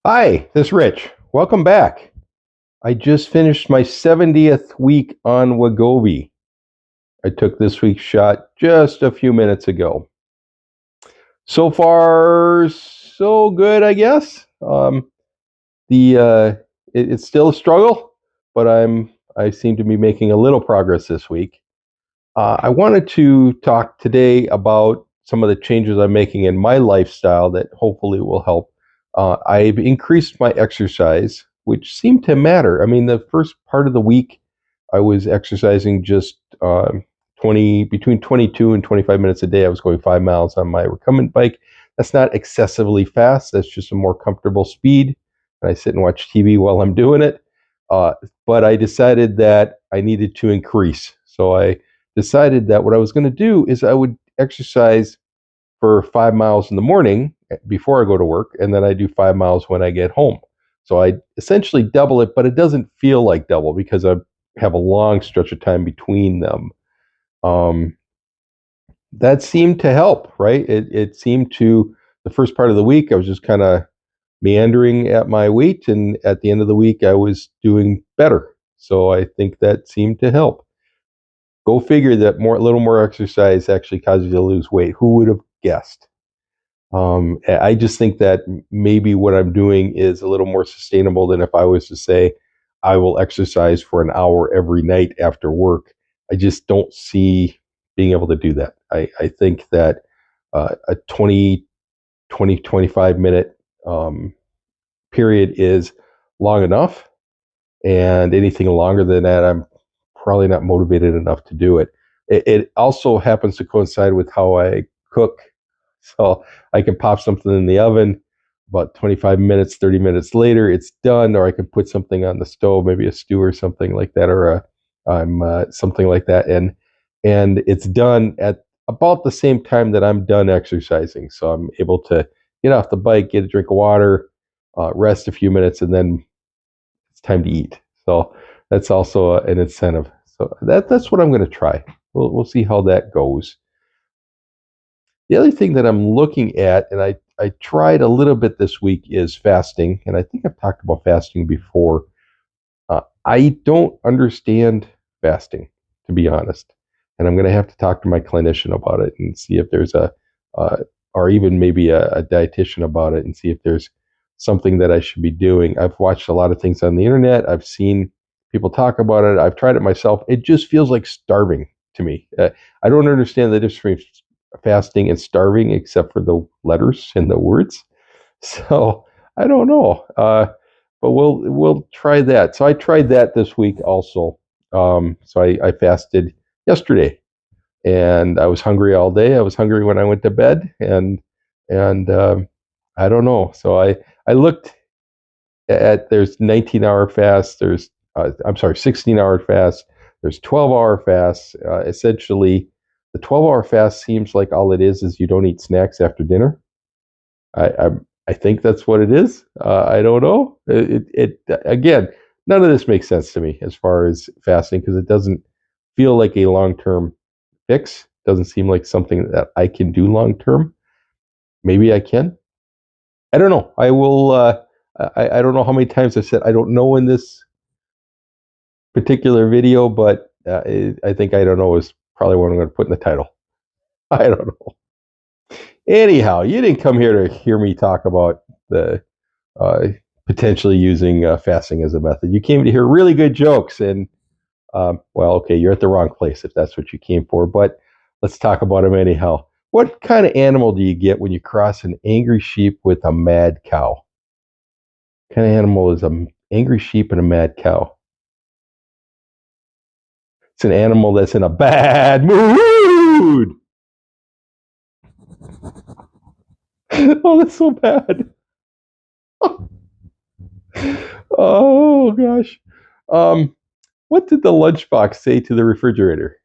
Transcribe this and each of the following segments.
Hi, this is Rich. Welcome back. I just finished my 70th week on Wegovy. I took this week's shot just a few minutes ago. So far, so good, I guess. It's still a struggle, but I seem to be making a little progress this week. I wanted to talk today about some of the changes I'm making in my lifestyle that hopefully will help. I've increased my exercise, which seemed to matter. I mean, the first part of the week, I was exercising just 22 and 25 minutes a day. I was going 5 miles on my recumbent bike. That's not excessively fast. That's just a more comfortable speed. And I sit and watch TV while I'm doing it. But I decided that I needed to increase. So I decided that what I was going to do is I would exercise for 5 miles in the morning before I go to work, and then I do 5 miles when I get home. So I essentially double it, but it doesn't feel like double because I have a long stretch of time between them. That seemed to help, right? It seemed to, the first part of the week, I was just kind of meandering at my weight, and at the end of the week, I was doing better. So I think that seemed to help. Go figure that a little more exercise actually causes you to lose weight. Who would have guessed? I just think that maybe what I'm doing is a little more sustainable than if I was to say I will exercise for an hour every night after work. I just don't see being able to do that. I think that a 25 minute period is long enough, and anything longer than that, I'm probably not motivated enough to do it. It also happens to coincide with how I cook. So I can pop something in the oven, about 25 minutes, 30 minutes later, it's done, or I can put something on the stove, maybe a stew or something like that, or something like that, and it's done at about the same time that I'm done exercising. So I'm able to get off the bike, get a drink of water, rest a few minutes, and then it's time to eat. So that's also an incentive. So that's what I'm going to try. We'll see how that goes. The other thing that I'm looking at, and I tried a little bit this week, is fasting. And I think I've talked about fasting before. I don't understand fasting, to be honest. And I'm going to have to talk to my clinician about it and see if there's or even maybe a dietitian about it and see if there's something that I should be doing. I've watched a lot of things on the internet. I've seen people talk about it. I've tried it myself. It just feels like starving to me. I don't understand the difference between fasting and starving except for the letters and the words. So I don't know. But we'll try that. So I tried that this week also. So I fasted yesterday, and I was hungry all day. I was hungry when I went to bed, and I don't know. So I looked at, there's 19-hour fast. There's 16-hour fast. There's 12-hour fast. Essentially, the 12-hour fast seems like all it is you don't eat snacks after dinner. I think that's what it is. I don't know. It again, none of this makes sense to me as far as fasting because it doesn't feel like a long-term fix. Doesn't seem like something that I can do long-term. Maybe I can. I don't know. I will. I don't know how many times I've said I don't know in this particular video, but I think I don't know is probably what I'm going to put in the title. I don't know. Anyhow, you didn't come here to hear me talk about the potentially using fasting as a method. You came to hear really good jokes, and well, okay, you're at the wrong place if that's what you came for. But let's talk about them anyhow. What kind of animal do you get when you cross an angry sheep with a mad cow? What kind of animal is an angry sheep and a mad cow? It's an animal that's in a bad mood. Oh, that's so bad. Oh gosh. What did the lunchbox say to the refrigerator?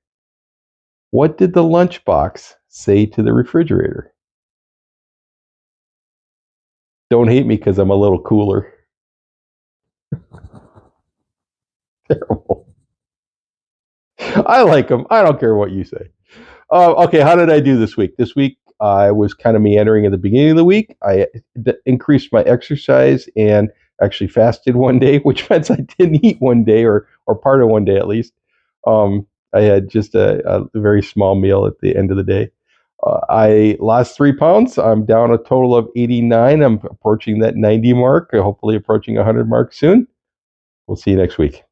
What did the lunchbox say to the refrigerator? Don't hate me because I'm a little cooler. Terrible. I like them. I don't care what you say. Okay, how did I do this week? This week I was kind of meandering at the beginning of the week. I increased my exercise and actually fasted one day, which meant I didn't eat one day or part of one day at least. I had just a very small meal at the end of the day. I lost 3 pounds. I'm down a total of 89. I'm approaching that 90 mark, hopefully approaching 100 mark soon. We'll see you next week.